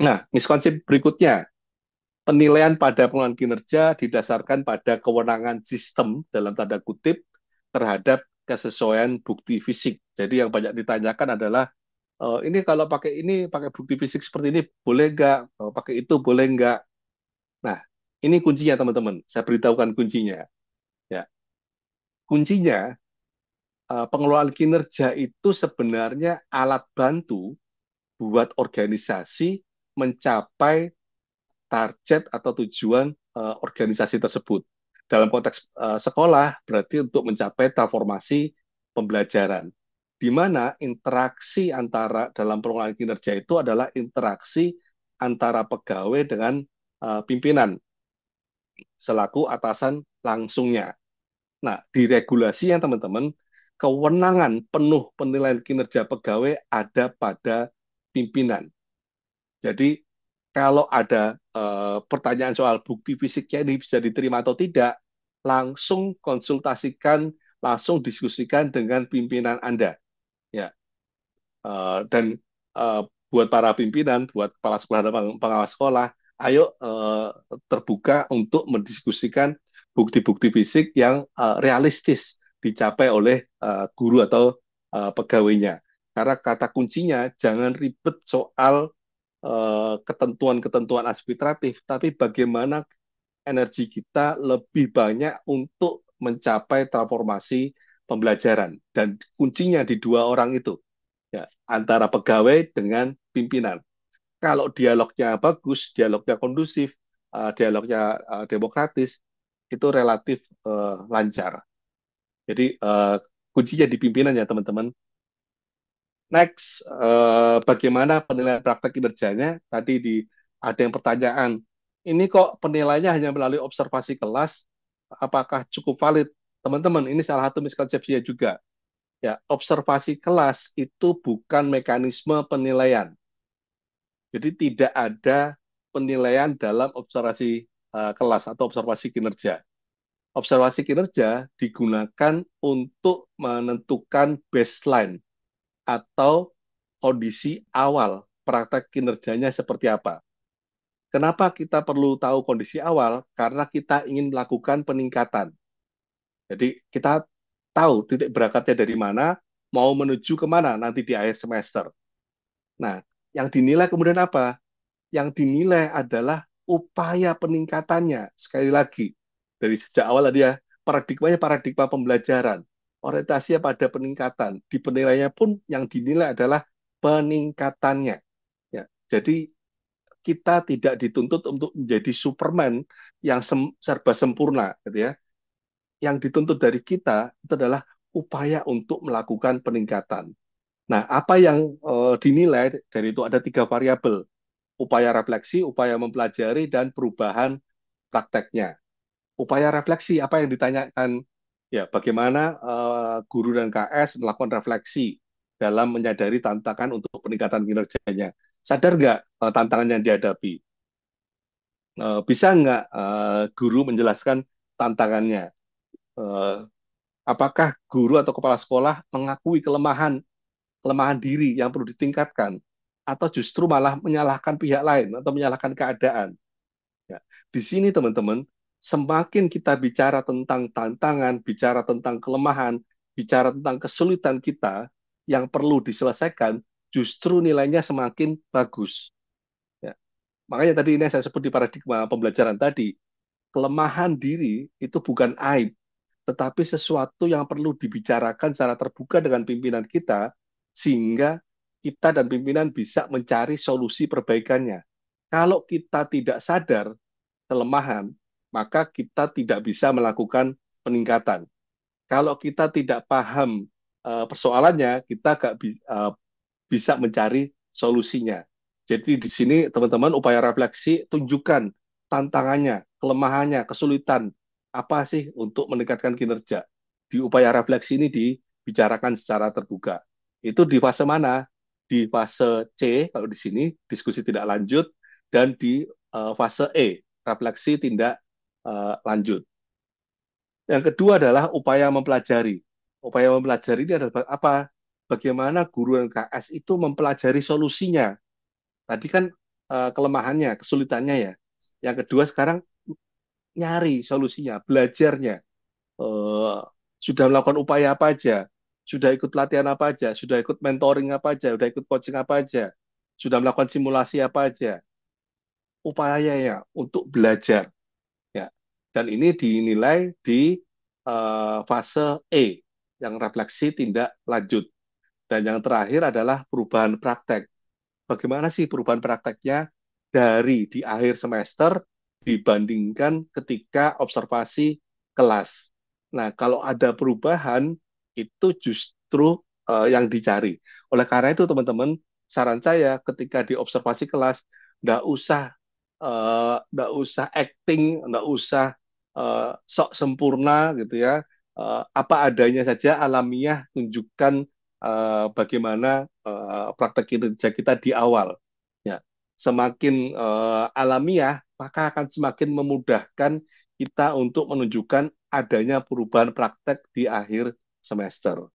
Nah, miskonsep berikutnya, penilaian pada pengelolaan kinerja didasarkan pada kewenangan sistem dalam tanda kutip terhadap kesesuaian bukti fisik. Jadi yang banyak ditanyakan adalah ini kalau pakai bukti fisik seperti ini boleh nggak? Pakai itu boleh nggak? Nah, ini kuncinya teman-teman. Saya beritahukan kuncinya. Ya, kuncinya pengelolaan kinerja itu sebenarnya alat bantu buat organisasi mencapai target atau tujuan organisasi tersebut. Dalam konteks sekolah berarti untuk mencapai transformasi pembelajaran, di mana interaksi antara dalam pengelolaan kinerja itu adalah interaksi antara pegawai dengan pimpinan selaku atasan langsungnya. Nah, di regulasi yang teman-teman, kewenangan penuh penilaian kinerja pegawai ada pada pimpinan. Jadi kalau ada pertanyaan soal bukti fisiknya ini bisa diterima atau tidak, langsung konsultasikan, langsung diskusikan dengan pimpinan Anda. Ya, dan uh, buat para pimpinan, buat kepala sekolah dan pengawas sekolah, ayo terbuka untuk mendiskusikan bukti-bukti fisik yang realistis dicapai oleh guru atau pegawainya. Karena kata kuncinya jangan ribet soal ketentuan-ketentuan administratif, tapi bagaimana energi kita lebih banyak untuk mencapai transformasi pembelajaran. Dan kuncinya di dua orang itu, ya, antara pegawai dengan pimpinan. Kalau dialognya bagus, dialognya kondusif, dialognya demokratis, itu relatif lancar. Jadi kuncinya di pimpinan ya teman-teman. Next, bagaimana penilaian praktek kinerjanya? Tadi ada yang pertanyaan, ini kok penilaiannya hanya melalui observasi kelas, apakah cukup valid? Teman-teman, ini salah satu miskonsepsinya juga. Ya, observasi kelas itu bukan mekanisme penilaian. Jadi tidak ada penilaian dalam observasi kelas atau observasi kinerja. Observasi kinerja digunakan untuk menentukan baseline atau kondisi awal praktek kinerjanya seperti apa. Kenapa kita perlu tahu kondisi awal? Karena kita ingin melakukan peningkatan. Jadi kita tahu titik berangkatnya dari mana, mau menuju kemana nanti di akhir semester. Nah, yang dinilai kemudian apa? Yang dinilai adalah upaya peningkatannya. Sekali lagi, dari sejak awal tadi ya, paradigmanya paradigma pembelajaran. Orientasinya pada peningkatan. Di penilaiannya pun yang dinilai adalah peningkatannya. Ya, jadi kita tidak dituntut untuk menjadi Superman yang serba sempurna, gitu ya. Yang dituntut dari kita itu adalah upaya untuk melakukan peningkatan. Nah, apa yang dinilai dari itu ada tiga variabel: upaya refleksi, upaya mempelajari, dan perubahan prakteknya. Upaya refleksi, apa yang ditanyakan? Ya, bagaimana guru dan KS melakukan refleksi dalam menyadari tantangan untuk peningkatan kinerjanya. Sadar nggak tantangan yang dihadapi? Bisa nggak guru menjelaskan tantangannya? Eh, apakah guru atau kepala sekolah mengakui kelemahan diri yang perlu ditingkatkan? Atau justru malah menyalahkan pihak lain atau menyalahkan keadaan? Ya, di sini teman-teman, semakin kita bicara tentang tantangan, bicara tentang kelemahan, bicara tentang kesulitan kita yang perlu diselesaikan, justru nilainya semakin bagus. Ya. Makanya tadi ini saya sebut di paradigma pembelajaran tadi, kelemahan diri itu bukan aib, tetapi sesuatu yang perlu dibicarakan secara terbuka dengan pimpinan kita, sehingga kita dan pimpinan bisa mencari solusi perbaikannya. Kalau kita tidak sadar kelemahan, maka kita tidak bisa melakukan peningkatan. Kalau kita tidak paham persoalannya, kita nggak bisa mencari solusinya. Jadi di sini teman-teman upaya refleksi tunjukkan tantangannya, kelemahannya, kesulitan apa sih untuk meningkatkan kinerja. Di upaya refleksi ini dibicarakan secara terbuka. Itu di fase mana? Di fase C kalau di sini diskusi tidak lanjut, dan di fase E refleksi tindak lanjut. Yang kedua adalah upaya mempelajari. Upaya mempelajari ini adalah apa? Bagaimana guru dan KS itu mempelajari solusinya. Tadi kan kelemahannya, kesulitannya ya. Yang kedua sekarang nyari solusinya, belajarnya. Eh, sudah melakukan upaya apa aja, sudah ikut latihan apa aja, sudah ikut mentoring apa aja, sudah ikut coaching apa aja, sudah melakukan simulasi apa aja, upayanya untuk belajar ya. Dan ini dinilai di fase E yang refleksi tindak lanjut. Dan yang terakhir adalah perubahan praktek. Bagaimana sih perubahan prakteknya dari di akhir semester dibandingkan ketika observasi kelas. Nah, kalau ada perubahan, itu justru yang dicari. Oleh karena itu, teman-teman, saran saya ketika di observasi kelas, nggak usah acting, nggak usah sok sempurna gitu ya. Apa adanya saja, alamiah, tunjukkan bagaimana praktek kerja kita di awal. Ya, semakin alamiah, maka akan semakin memudahkan kita untuk menunjukkan adanya perubahan praktek di akhir semester.